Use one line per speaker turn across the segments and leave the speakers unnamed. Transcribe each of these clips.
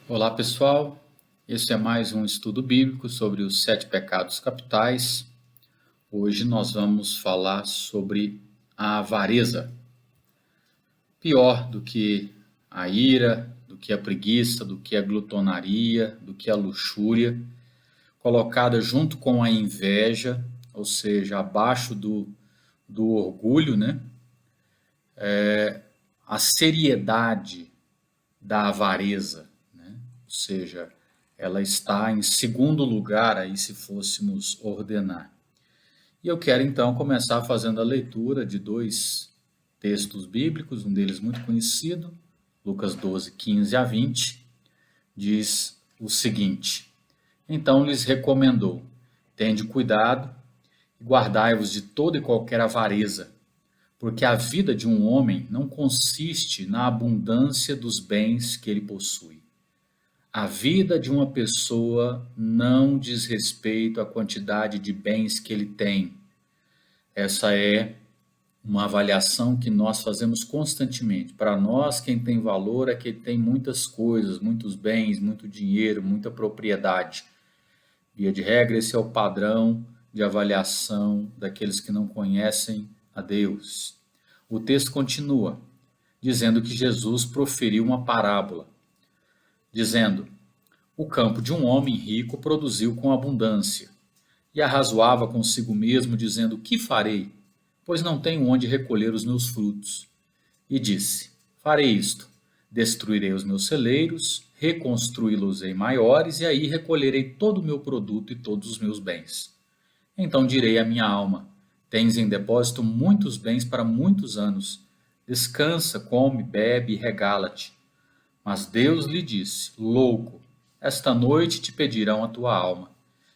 Olá pessoal, este é mais um estudo bíblico sobre os 7 pecados capitais. Hoje nós vamos falar sobre a avareza. Pior do que a ira, do que a preguiça, do que a glutonaria, do que a luxúria, colocada junto com a inveja, ou seja, abaixo do orgulho, né? A seriedade da avareza, né? Ou seja, ela está em segundo lugar aí se fôssemos ordenar. E eu quero então começar fazendo a leitura de dois textos bíblicos, um deles muito conhecido, Lucas 12, 15 a 20, diz o seguinte: Então lhes recomendou: Tende cuidado e guardai-vos de toda e qualquer avareza, porque a vida de um homem não consiste na abundância dos bens que ele possui. A vida de uma pessoa não diz respeito à quantidade de bens que ele tem. Essa é uma avaliação que nós fazemos constantemente. Para nós, quem tem valor é quem tem muitas coisas, muitos bens, muito dinheiro, muita propriedade. Via de regra, esse é o padrão de avaliação daqueles que não conhecem a Deus. O texto continua dizendo que Jesus proferiu uma parábola, dizendo: O campo de um homem rico produziu com abundância, e arrazoava consigo mesmo, dizendo: Que farei? Pois não tenho onde recolher os meus frutos. E disse: Farei isto: destruirei os meus celeiros, reconstruí-los-ei maiores, e aí recolherei todo o meu produto e todos os meus bens. Então direi à minha alma: Tens em depósito muitos bens para muitos anos. Descansa, come, bebe e regala-te. Mas Deus lhe disse: Louco, esta noite te pedirão a tua alma.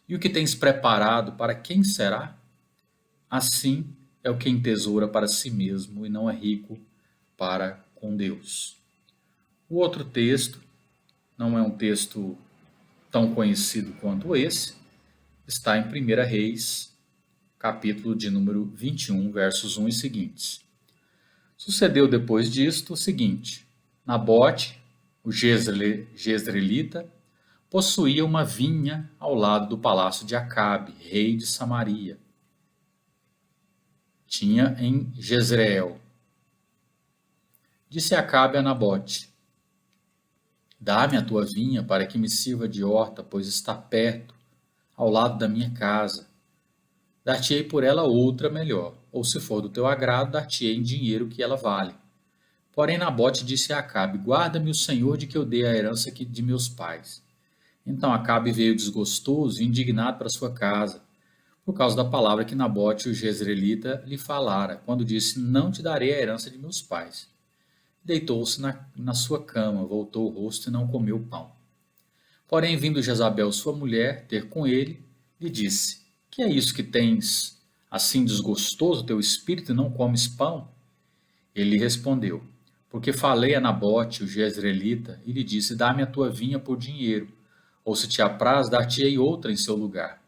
E o que tens preparado, para quem será? Assim é o que entesoura para si mesmo e não é rico para com Deus. O outro texto, não é um texto tão conhecido quanto esse, está em 1 Reis, capítulo de número 21, versos 1 e seguintes. Sucedeu depois disto o seguinte: Nabote, o jezreelita, possuía uma vinha ao lado do palácio de Acabe, rei de Samaria. Tinha em Jezreel. Disse Acabe a Nabote: Dá-me a tua vinha para que me sirva de horta, pois está perto, ao lado da minha casa. Dar-te-ei por ela outra melhor, ou se for do teu agrado, dar-te-ei em dinheiro que ela vale. Porém Nabote disse a Acabe: Guarda-me o Senhor de que eu dei a herança de meus pais. Então Acabe veio desgostoso e indignado para sua casa, por causa da palavra que Nabote, o jezreelita, lhe falara, quando disse: Não te darei a herança de meus pais. Deitou-se na sua cama, voltou o rosto e não comeu pão. Porém, vindo Jezabel, sua mulher, ter com ele, lhe disse: Que é isso que tens, assim desgostoso teu espírito, e não comes pão? Ele lhe respondeu: Porque falei a Nabote, o jezreelita, e lhe disse: Dá-me a tua vinha por dinheiro, ou se te apraz, dar-te-ei outra em seu lugar.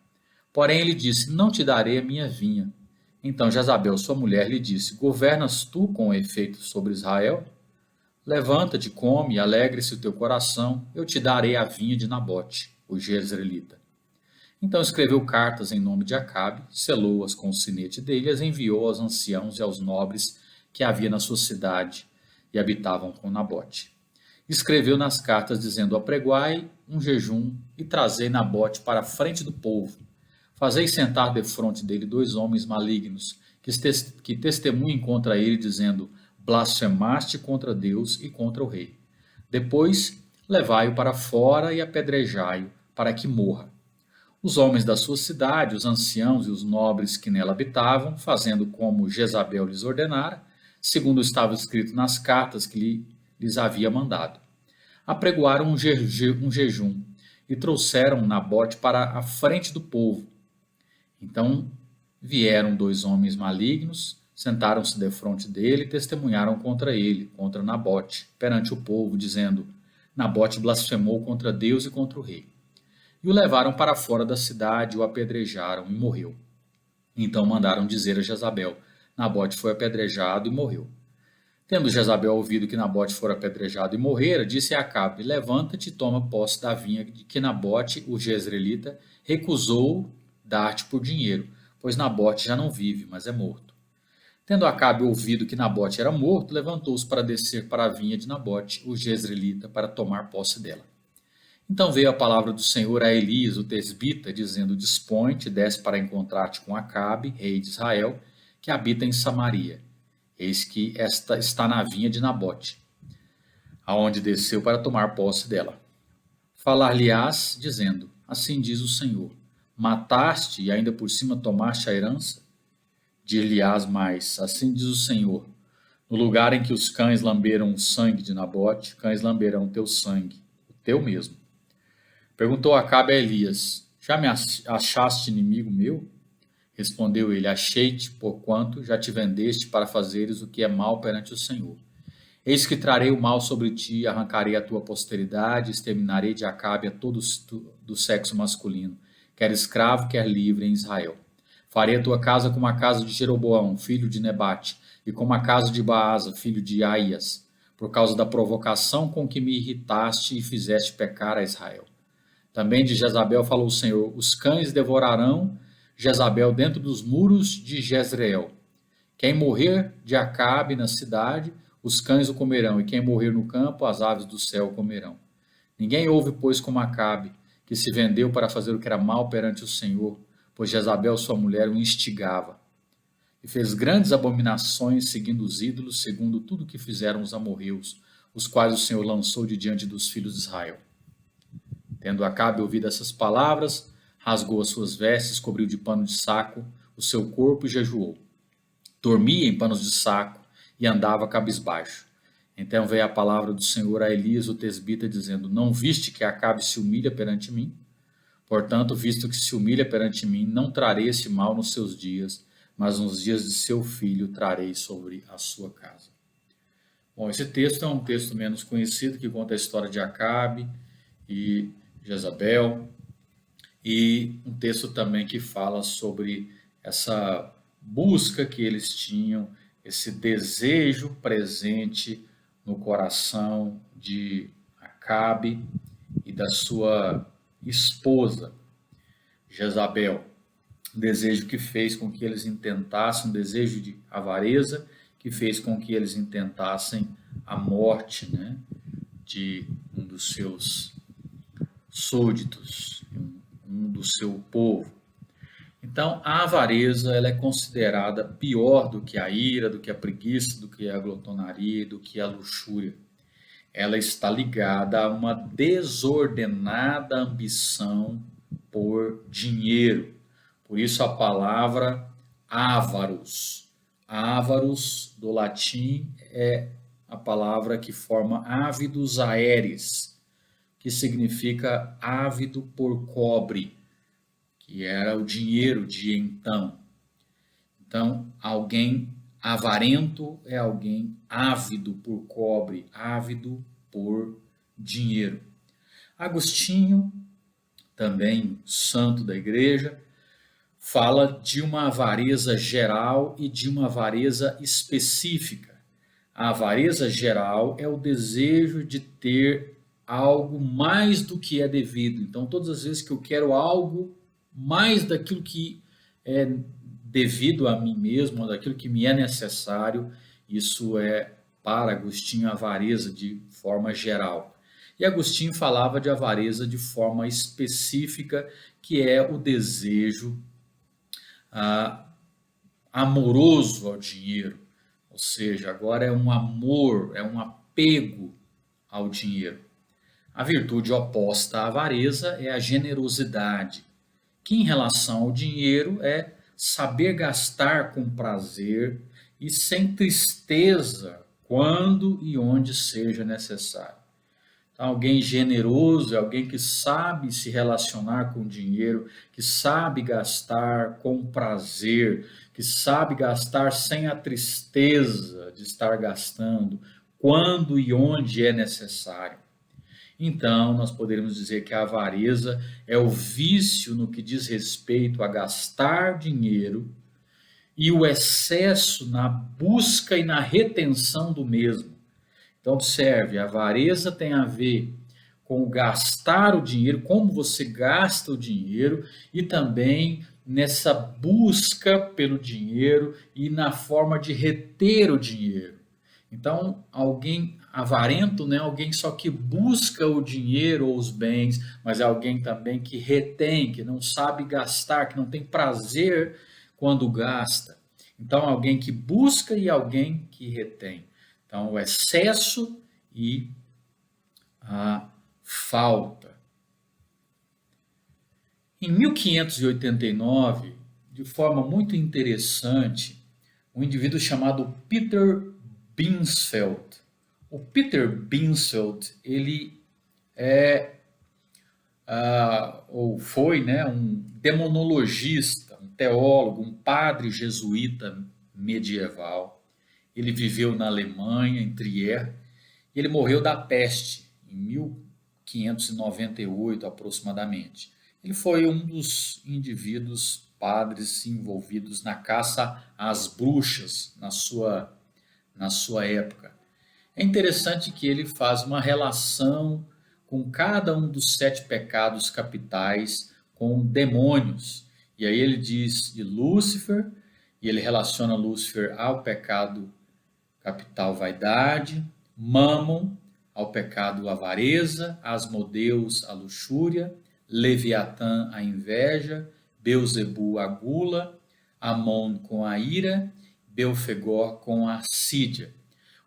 Porém ele disse: Não te darei a minha vinha. Então Jezabel, sua mulher, lhe disse: Governas tu com efeito sobre Israel? Levanta-te, come, alegre-se o teu coração, eu te darei a vinha de Nabote, o jezreelita. Então escreveu cartas em nome de Acabe, selou-as com o sinete dele e as enviou aos anciãos e aos nobres que havia na sua cidade e habitavam com Nabote. Escreveu nas cartas dizendo: Apregoai um jejum e trazei Nabote para a frente do povo. Fazei sentar defronte dele 2 homens malignos, que testemunhem contra ele, dizendo: Blasfemaste contra Deus e contra o rei. Depois, levai-o para fora e apedrejai-o, para que morra. Os homens da sua cidade, os anciãos e os nobres que nela habitavam, fazendo como Jezabel lhes ordenara, segundo estava escrito nas cartas que lhes havia mandado, apregoaram um jejum e trouxeram Nabote para a frente do povo. Então vieram 2 homens malignos, sentaram-se defronte dele e testemunharam contra ele, contra Nabote, perante o povo, dizendo: Nabote blasfemou contra Deus e contra o rei. E o levaram para fora da cidade, o apedrejaram e morreu. Então mandaram dizer a Jezabel: Nabote foi apedrejado e morreu. Tendo Jezabel ouvido que Nabote fora apedrejado e morrera, disse a Acabe: Levanta-te e toma posse da vinha que Nabote, o jezreelita, recusou dar-te por dinheiro, pois Nabote já não vive, mas é morto. Tendo Acabe ouvido que Nabote era morto, levantou-se para descer para a vinha de Nabote, o jezreelita, para tomar posse dela. Então veio a palavra do Senhor a Elias, o tesbita, dizendo: Dispõe-te, desce para encontrar-te com Acabe, rei de Israel, que habita em Samaria. Eis que esta está na vinha de Nabote, aonde desceu para tomar posse dela. Falar-lhe-ás, dizendo: Assim diz o Senhor: Mataste e ainda por cima tomaste a herança? Dir-lhe-ás mais: Assim diz o Senhor: No lugar em que os cães lamberam o sangue de Nabote, cães lamberão teu sangue, o teu mesmo. Perguntou Acabe a Elias: Já me achaste inimigo meu? Respondeu ele: Achei-te, porquanto já te vendeste para fazeres o que é mal perante o Senhor. Eis que trarei o mal sobre ti, arrancarei a tua posteridade, exterminarei de Acabe a todos do sexo masculino, quer escravo, quer livre, em Israel. Farei a tua casa como a casa de Jeroboão, filho de Nebate, e como a casa de Baasa, filho de Aias, por causa da provocação com que me irritaste e fizeste pecar a Israel. Também de Jezabel falou o Senhor: Os cães devorarão Jezabel dentro dos muros de Jezreel. Quem morrer de Acabe na cidade, os cães o comerão, e quem morrer no campo, as aves do céu o comerão. Ninguém houve, pois, como Acabe, que se vendeu para fazer o que era mal perante o Senhor, pois Jezabel, sua mulher, o instigava. E fez grandes abominações, seguindo os ídolos, segundo tudo que fizeram os amorreus, os quais o Senhor lançou de diante dos filhos de Israel. Tendo Acabe ouvido essas palavras, rasgou as suas vestes, cobriu de pano de saco o seu corpo e jejuou. Dormia em panos de saco e andava cabisbaixo. Então veio a palavra do Senhor a Elias, o tesbita, dizendo: Não viste que Acabe se humilha perante mim? Portanto, visto que se humilha perante mim, não trarei esse mal nos seus dias, mas nos dias de seu filho trarei sobre a sua casa. Bom, esse texto é um texto menos conhecido, que conta a história de Acabe e Jezabel, e um texto também que fala sobre essa busca que eles tinham, esse desejo presente no coração de Acabe e da sua esposa, Jezabel. Um desejo que fez com que eles intentassem, um desejo de avareza, que fez com que eles intentassem a morte, né, de um dos seus súditos, um do seu povo. Então, a avareza ela é considerada pior do que a ira, do que a preguiça, do que a glutonaria, do que a luxúria. Ela está ligada a uma desordenada ambição por dinheiro. Por isso a palavra ávaros. Ávaros, do latim, é a palavra que forma ávidos aeres, que significa ávido por cobre, que era o dinheiro de então. Então, alguém avarento é alguém ávido por cobre, ávido por dinheiro. Agostinho, também santo da igreja, fala de uma avareza geral e de uma avareza específica. A avareza geral é o desejo de ter algo mais do que é devido. Então, todas as vezes que eu quero algo mais daquilo que é devido a mim mesmo, daquilo que me é necessário, isso é, para Agostinho, avareza de forma geral. E Agostinho falava de avareza de forma específica, que é o desejo amoroso ao dinheiro. Ou seja, agora é um amor, é um apego ao dinheiro. A virtude oposta à avareza é a generosidade, que em relação ao dinheiro é saber gastar com prazer e sem tristeza quando e onde seja necessário. Então, alguém generoso é alguém que sabe se relacionar com o dinheiro, que sabe gastar com prazer, que sabe gastar sem a tristeza de estar gastando, quando e onde é necessário. Então, nós poderíamos dizer que a avareza é o vício no que diz respeito a gastar dinheiro e o excesso na busca e na retenção do mesmo. Então, observe, a avareza tem a ver com gastar o dinheiro, como você gasta o dinheiro, e também nessa busca pelo dinheiro e na forma de reter o dinheiro. Então, alguém avarento não é alguém só que busca o dinheiro ou os bens, mas é alguém também que retém, que não sabe gastar, que não tem prazer quando gasta. Então, alguém que busca e alguém que retém. Então, o excesso e a falta. Em 1589, de forma muito interessante, um indivíduo chamado Peter Binsfeld. O Peter Binsfeld, ele é ou foi, né, um demonologista, um teólogo, um padre jesuíta medieval. Ele viveu na Alemanha, em Trier, e ele morreu da peste em 1598 aproximadamente. Ele foi um dos indivíduos padres envolvidos na caça às bruxas na sua época. É interessante que ele faz uma relação com cada um dos 7 pecados capitais com demônios. E aí ele diz de Lúcifer, e ele relaciona Lúcifer ao pecado capital vaidade, Mammon ao pecado avareza, Asmodeus a luxúria, Leviatã a inveja, Beuzebu a gula, Amon com a ira, Belfegor com a assídia.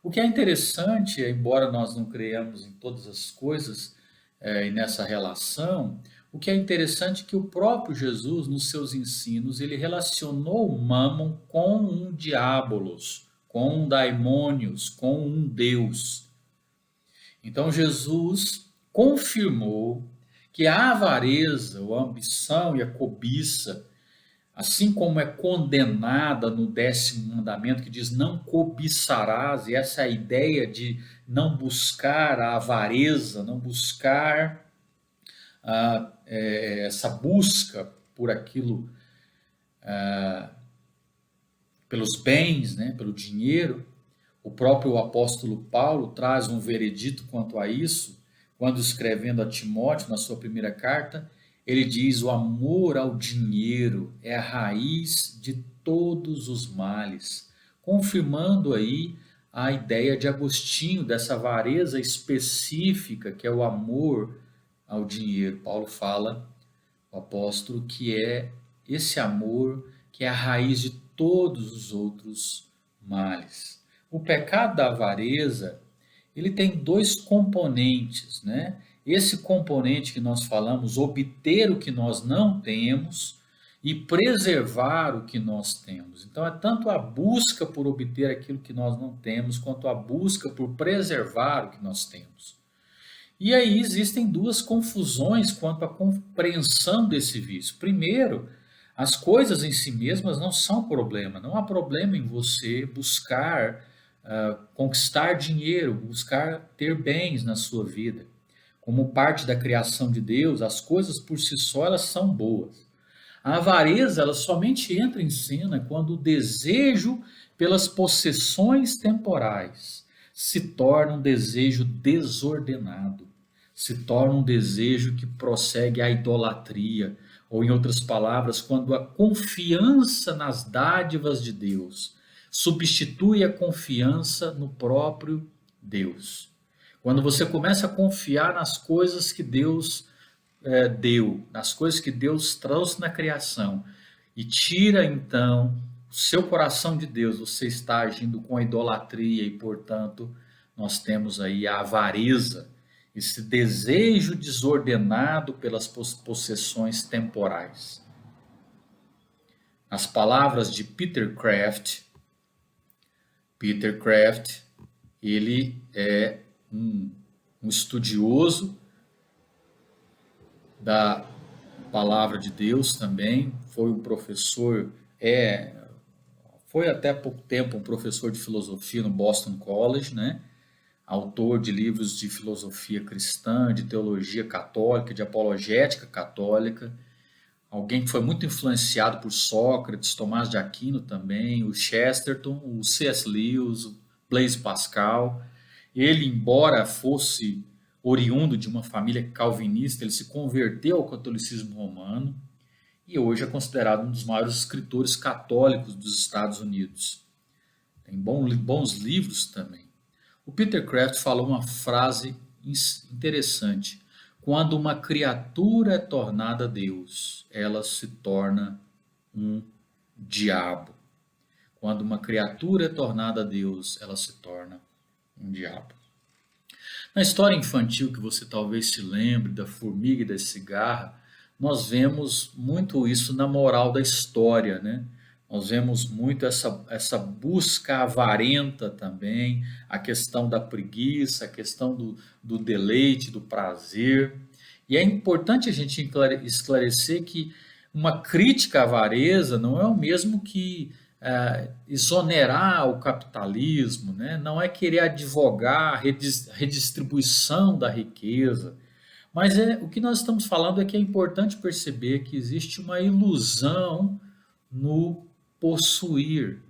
O que é interessante, embora nós não creiamos em todas as coisas e nessa relação, o que é interessante é que o próprio Jesus, nos seus ensinos, ele relacionou o Mammon com um diabolos, com um daimônios, com um Deus. Então Jesus confirmou que a avareza, a ambição e a cobiça, assim como é condenada no 10º mandamento, que diz não cobiçarás, e essa é a ideia de não buscar a avareza, não buscar essa busca por aquilo, pelos bens, né, pelo dinheiro. O próprio apóstolo Paulo traz um veredito quanto a isso, quando escrevendo a Timóteo, na sua primeira carta, ele diz: o amor ao dinheiro é a raiz de todos os males, confirmando aí a ideia de Agostinho, dessa avareza específica que é o amor ao dinheiro. Paulo fala, o apóstolo, que é esse amor que é a raiz de todos os outros males. O pecado da avareza, ele tem 2 componentes, né? Esse componente que nós falamos, obter o que nós não temos e preservar o que nós temos. Então, é tanto a busca por obter aquilo que nós não temos, quanto a busca por preservar o que nós temos. E aí existem 2 confusões quanto à compreensão desse vício. Primeiro, as coisas em si mesmas não são problema. Não há problema em você buscar conquistar dinheiro, buscar ter bens na sua vida. Como parte da criação de Deus, as coisas por si só elas são boas. A avareza ela somente entra em cena quando o desejo pelas possessões temporais se torna um desejo desordenado, se torna um desejo que prossegue à idolatria, ou em outras palavras, quando a confiança nas dádivas de Deus substitui a confiança no próprio Deus. Quando você começa a confiar nas coisas que Deus deu, nas coisas que Deus trouxe na criação, e tira então o seu coração de Deus, você está agindo com a idolatria e, portanto, nós temos aí a avareza, esse desejo desordenado pelas possessões temporais. As palavras de Peter Kraft, ele é um estudioso da palavra de Deus também, foi um professor, foi até pouco tempo um professor de filosofia no Boston College, né? Autor de livros de filosofia cristã, de teologia católica, de apologética católica, alguém que foi muito influenciado por Sócrates, Tomás de Aquino também, o Chesterton, o C.S. Lewis, o Blaise Pascal. Ele, embora fosse oriundo de uma família calvinista, ele se converteu ao catolicismo romano e hoje é considerado um dos maiores escritores católicos dos Estados Unidos. Tem bons livros também. O Peter Kraft falou uma frase interessante. Quando uma criatura é tornada Deus, ela se torna um diabo. Quando uma criatura é tornada Deus, ela se torna um diabo. Na história infantil que você talvez se lembre, da formiga e da cigarra, nós vemos muito isso na moral da história, né? Nós vemos muito essa busca avarenta também, a questão da preguiça, a questão do deleite, do prazer. E é importante a gente esclarecer que uma crítica à avareza não é o mesmo que exonerar o capitalismo, né? Não é querer advogar a redistribuição da riqueza, mas o que nós estamos falando é que é importante perceber que existe uma ilusão no possuir.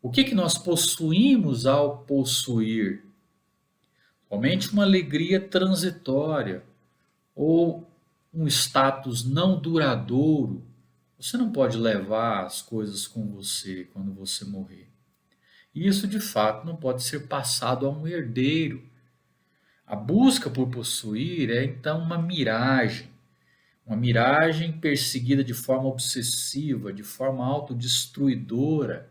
O que nós possuímos ao possuir? Somente uma alegria transitória ou um status não duradouro. Você não pode levar as coisas com você quando você morrer. E isso, de fato, não pode ser passado a um herdeiro. A busca por possuir é, então, uma miragem perseguida de forma obsessiva, de forma autodestruidora.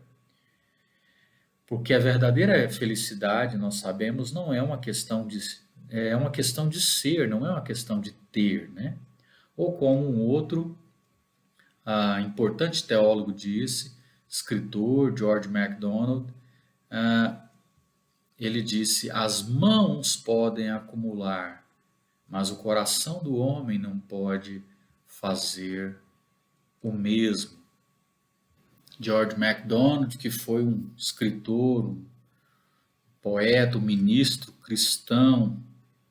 Porque a verdadeira felicidade, nós sabemos, não é uma questão é uma questão de ser, não é uma questão de ter, né? Ou como um outro importante teólogo disse, escritor George MacDonald, ele disse: as mãos podem acumular, mas o coração do homem não pode fazer o mesmo. George MacDonald, que foi um escritor, um poeta, um ministro cristão,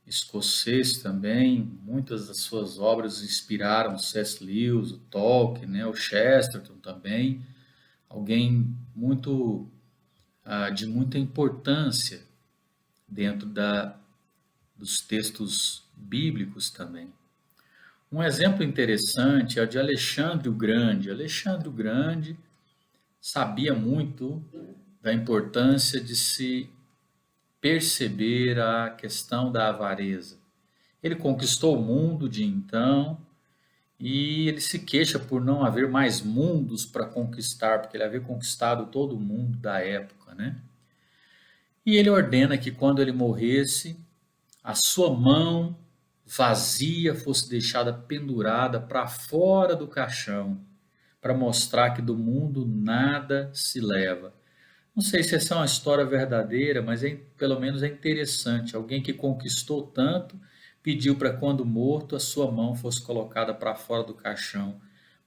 escocês também, muitas das suas obras inspiraram o C.S. Lewis, o Tolkien, né, o Chesterton também, alguém muito de muita importância dentro dos textos bíblicos também. Um exemplo interessante é o de Alexandre o Grande. Alexandre o Grande sabia muito da importância de se perceber a questão da avareza. Ele conquistou o mundo de então e ele se queixa por não haver mais mundos para conquistar, porque ele havia conquistado todo o mundo da época, né? E ele ordena que quando ele morresse, a sua mão vazia fosse deixada pendurada para fora do caixão, para mostrar que do mundo nada se leva. Não sei se essa é uma história verdadeira, mas pelo menos é interessante. Alguém que conquistou tanto pediu para quando morto a sua mão fosse colocada para fora do caixão,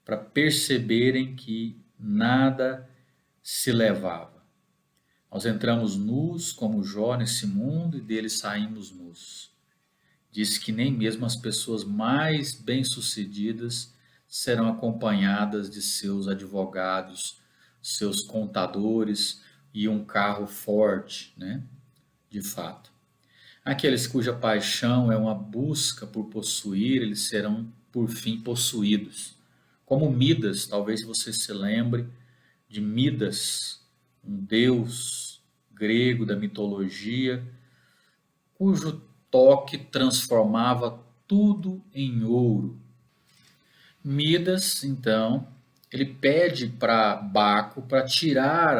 para perceberem que nada se levava. Nós entramos nus como Jó nesse mundo e dele saímos nus. Diz que nem mesmo as pessoas mais bem-sucedidas serão acompanhadas de seus advogados, seus contadores e um carro forte, né? De fato. Aqueles cuja paixão é uma busca por possuir, eles serão por fim possuídos. Como Midas, talvez você se lembre de Midas, um deus grego da mitologia, cujo toque transformava tudo em ouro. Midas, então, ele pede para Baco para tirar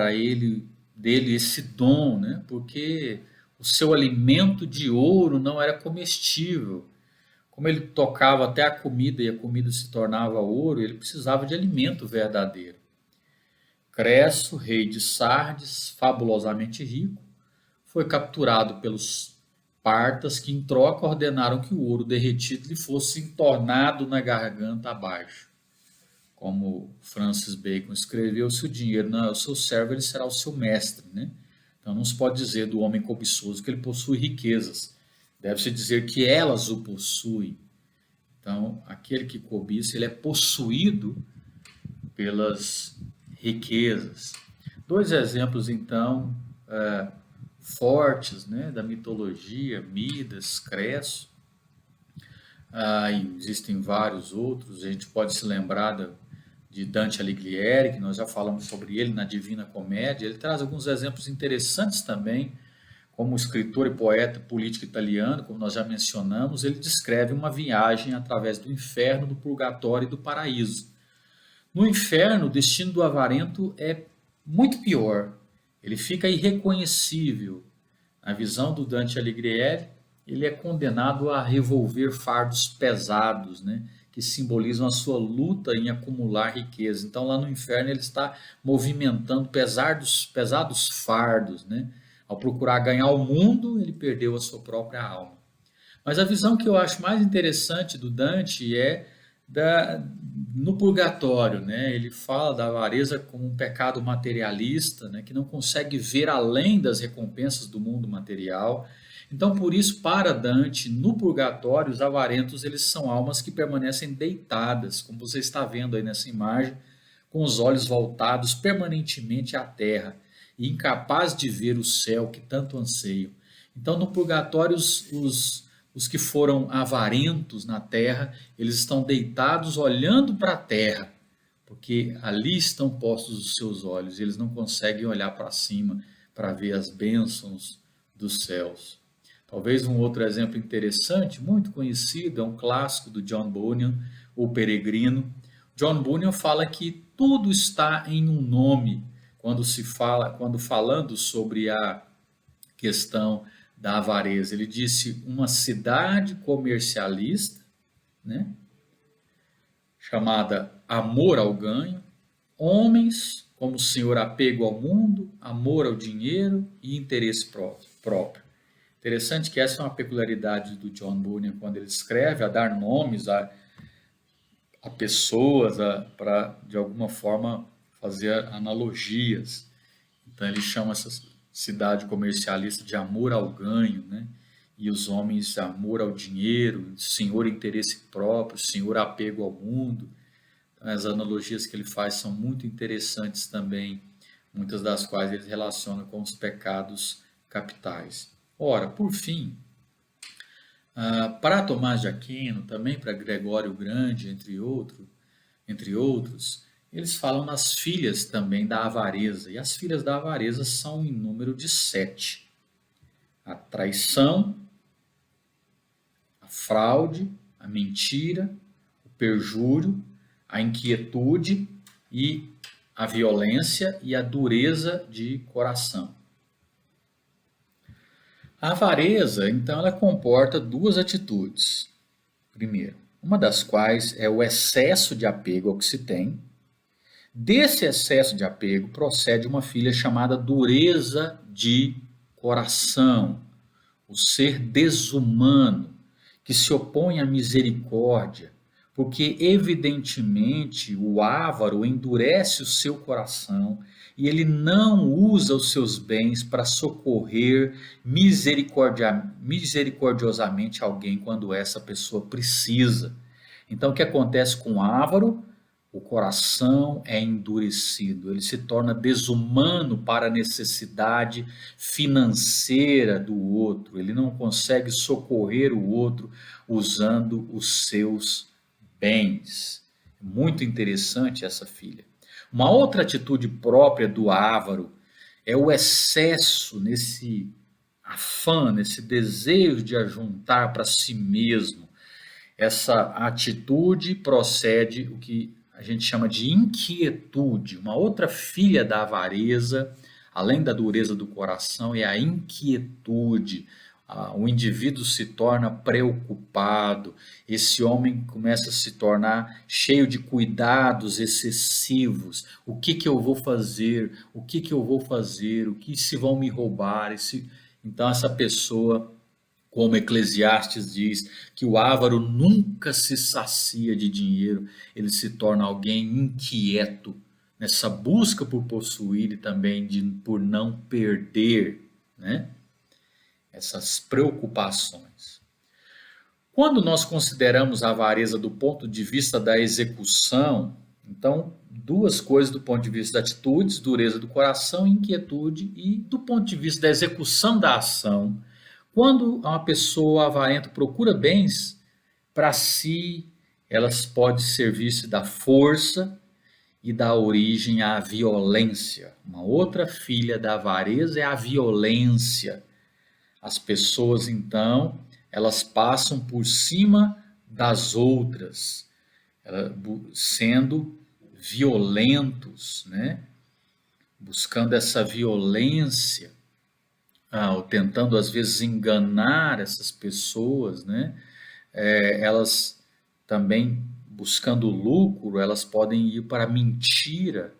dele esse dom, né? Porque o seu alimento de ouro não era comestível. Como ele tocava até a comida e a comida se tornava ouro, ele precisava de alimento verdadeiro. Cresso, rei de Sardes, fabulosamente rico, foi capturado pelos partas que em troca ordenaram que o ouro derretido lhe fosse entornado na garganta abaixo. Como Francis Bacon escreveu, se o dinheiro não é o seu servo, ele será o seu mestre, né? Então não se pode dizer do homem cobiçoso que ele possui riquezas. Deve-se dizer que elas o possuem. Então, aquele que cobiça, ele é possuído pelas riquezas. Dois exemplos, então, fortes, né, da mitologia: Midas, Creso. E existem vários outros. A gente pode se lembrar de Dante Alighieri, que nós já falamos sobre ele na Divina Comédia. Ele traz alguns exemplos interessantes também, como escritor e poeta político italiano, como nós já mencionamos. Ele descreve uma viagem através do inferno, do purgatório e do paraíso. No inferno, o destino do avarento é muito pior. Ele fica irreconhecível. Na visão do Dante Alighieri, ele é condenado a revolver fardos pesados, né, que simbolizam a sua luta em acumular riqueza. Então, lá no inferno, ele está movimentando pesados fardos, né? Ao procurar ganhar o mundo, ele perdeu a sua própria alma. Mas a visão que eu acho mais interessante do Dante é da, no purgatório, né? Ele fala da avareza como um pecado materialista, né? Que não consegue ver além das recompensas do mundo material. Então, por isso, para Dante, no purgatório, os avarentos eles são almas que permanecem deitadas, como você está vendo aí nessa imagem, com os olhos voltados permanentemente à terra e incapazes de ver o céu que tanto anseiam. Então, no purgatório, os que foram avarentos na terra, eles estão deitados olhando para a terra, porque ali estão postos os seus olhos, e eles não conseguem olhar para cima para ver as bênçãos dos céus. Talvez um outro exemplo interessante, muito conhecido, é um clássico do John Bunyan, O Peregrino. John Bunyan fala que tudo está em um nome, quando falando sobre a questão da avareza. Ele disse uma cidade comercialista, né, chamada amor ao ganho, homens como o senhor apego ao mundo, amor ao dinheiro e interesse próprio. Interessante que essa é uma peculiaridade do John Bunyan quando ele escreve, a dar nomes a pessoas, para de alguma forma fazer analogias. Então ele chama essa cidade comercialista de amor ao ganho, né? E os homens amor ao dinheiro, senhor interesse próprio, senhor apego ao mundo. Então, as analogias que ele faz são muito interessantes também, muitas das quais ele relaciona com os pecados capitais. Ora, por fim, para Tomás de Aquino, também para Gregório Grande, entre outros, eles falam nas filhas também da avareza. E as filhas da avareza são em número de 7. A traição, a fraude, a mentira, o perjúrio, a inquietude e a violência e a dureza de coração. A avareza, então, ela comporta duas atitudes. Primeiro, uma das quais é o excesso de apego ao que se tem. Desse excesso de apego procede uma filha chamada dureza de coração, o ser desumano, que se opõe à misericórdia, porque evidentemente o avaro endurece o seu coração e ele não usa os seus bens para socorrer misericordiosamente alguém quando essa pessoa precisa. Então, o que acontece com o avaro? O coração é endurecido, ele se torna desumano para a necessidade financeira do outro, ele não consegue socorrer o outro usando os seus bens. Muito interessante essa filha. Uma outra atitude própria do avaro é o excesso nesse afã, nesse desejo de ajuntar para si mesmo. Essa atitude procede o que a gente chama de inquietude. Uma outra filha da avareza, além da dureza do coração, é a inquietude. O indivíduo se torna preocupado, esse homem começa a se tornar cheio de cuidados excessivos. O que que eu vou fazer? O que que eu vou fazer? O que se vão me roubar? Então essa pessoa, como Eclesiastes diz, que o avaro nunca se sacia de dinheiro, ele se torna alguém inquieto, nessa busca por possuir e também por não perder, né? Essas preocupações. Quando nós consideramos a avareza do ponto de vista da execução, então, duas coisas do ponto de vista da atitudes, dureza do coração, inquietude, e do ponto de vista da execução da ação, quando uma pessoa avarenta procura bens para si, elas podem servir-se da força e dá origem à violência. Uma outra filha da avareza é a violência. As pessoas, então, elas passam por cima das outras, sendo violentos, né? Buscando essa violência, ou tentando às vezes enganar essas pessoas, né? Elas também buscando lucro, elas podem ir para a mentira.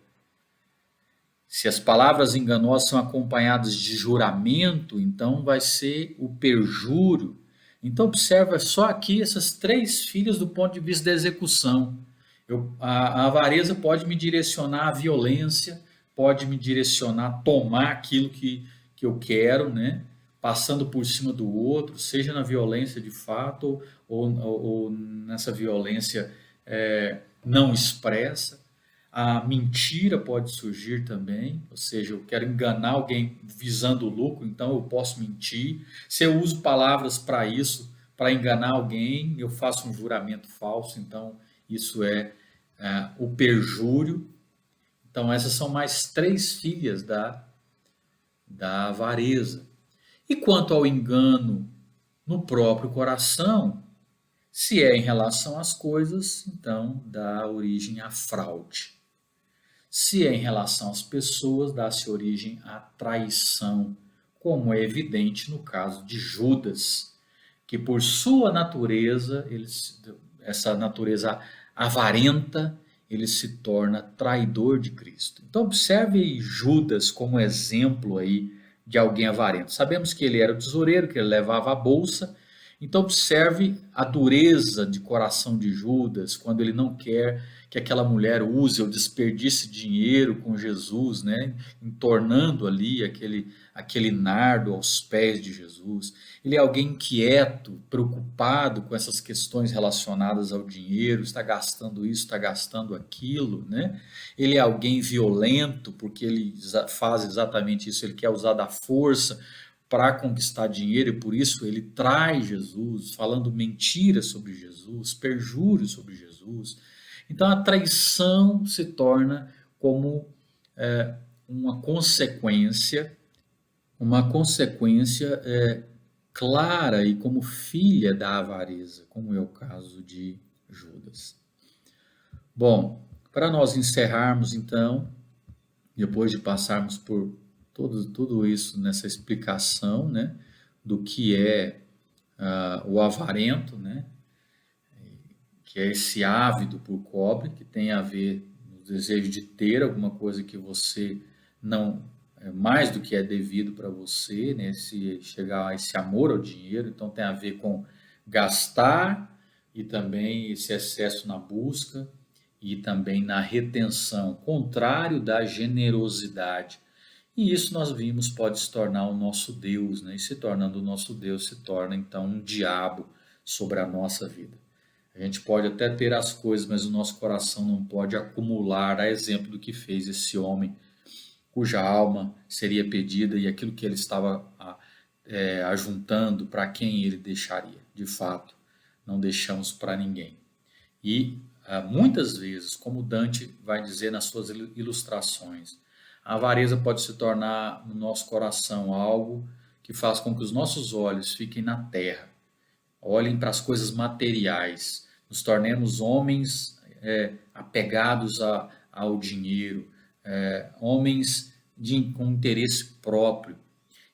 Se as palavras enganosas são acompanhadas de juramento, então vai ser o perjúrio. Então observa só aqui essas três filhas do ponto de vista da execução. A avareza pode me direcionar à violência, pode me direcionar a tomar aquilo que eu quero, né? Passando por cima do outro, seja na violência de fato ou nessa violência não expressa. A mentira pode surgir também, ou seja, eu quero enganar alguém visando o lucro, então eu posso mentir. Se eu uso palavras para isso, para enganar alguém, eu faço um juramento falso, então isso é o perjúrio. Então, essas são mais três filhas da avareza. E quanto ao engano no próprio coração, se é em relação às coisas, então dá origem à fraude. Se é em relação às pessoas, dá-se origem à traição, como é evidente no caso de Judas, que por sua natureza, essa natureza avarenta, ele se torna traidor de Cristo. Então observe Judas como exemplo aí de alguém avarento. Sabemos que ele era o tesoureiro, que ele levava a bolsa. Então observe a dureza de coração de Judas quando ele não quer que aquela mulher use ou desperdice dinheiro com Jesus, né? Entornando ali aquele nardo aos pés de Jesus. Ele é alguém inquieto, preocupado com essas questões relacionadas ao dinheiro, está gastando isso, está gastando aquilo, né? Ele é alguém violento, porque ele faz exatamente isso, ele quer usar da força para conquistar dinheiro e por isso ele trai Jesus, falando mentiras sobre Jesus, perjúrio sobre Jesus. Então a traição se torna como uma consequência clara e como filha da avareza, como é o caso de Judas. Bom, para nós encerrarmos então, depois de passarmos por tudo isso nessa explicação, né, do que é o avarento, né, que é esse ávido por cobre, que tem a ver no desejo de ter alguma coisa que você não é mais do que é devido para você, né? Se chegar a esse amor ao dinheiro, então tem a ver com gastar e também esse excesso na busca e também na retenção, contrário da generosidade. E isso nós vimos pode se tornar o nosso Deus, né? E se tornando o nosso Deus, se torna então um diabo sobre a nossa vida. A gente pode até ter as coisas, mas o nosso coração não pode acumular, a exemplo do que fez esse homem, cuja alma seria pedida e aquilo que ele estava ajuntando, para quem ele deixaria. De fato, não deixamos para ninguém. E muitas vezes, como Dante vai dizer nas suas ilustrações, a avareza pode se tornar no nosso coração algo que faz com que os nossos olhos fiquem na terra, olhem para as coisas materiais, nos tornemos homens apegados ao dinheiro, homens com interesse próprio.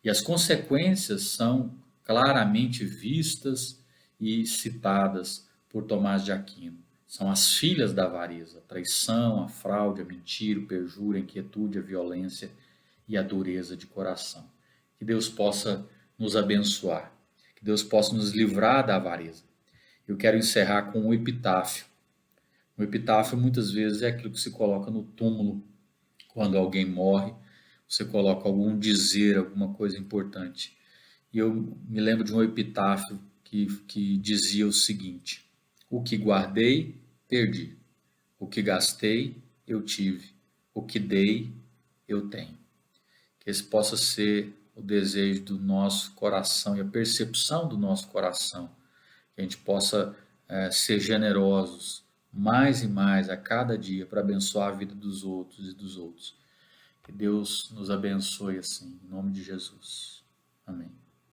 E as consequências são claramente vistas e citadas por Tomás de Aquino. São as filhas da avareza: a traição, a fraude, a mentira, o perjúrio, a inquietude, a violência e a dureza de coração. Que Deus possa nos abençoar, que Deus possa nos livrar da avareza. Eu quero encerrar com um epitáfio. Um epitáfio muitas vezes é aquilo que se coloca no túmulo quando alguém morre, você coloca algum dizer, alguma coisa importante. E eu me lembro de um epitáfio que dizia o seguinte: o que guardei, perdi. O que gastei, eu tive. O que dei, eu tenho. Que esse possa ser o desejo do nosso coração e a percepção do nosso coração. Que a gente possa ser generosos mais e mais a cada dia para abençoar a vida dos outros e dos outros. Que Deus nos abençoe assim, em nome de Jesus. Amém.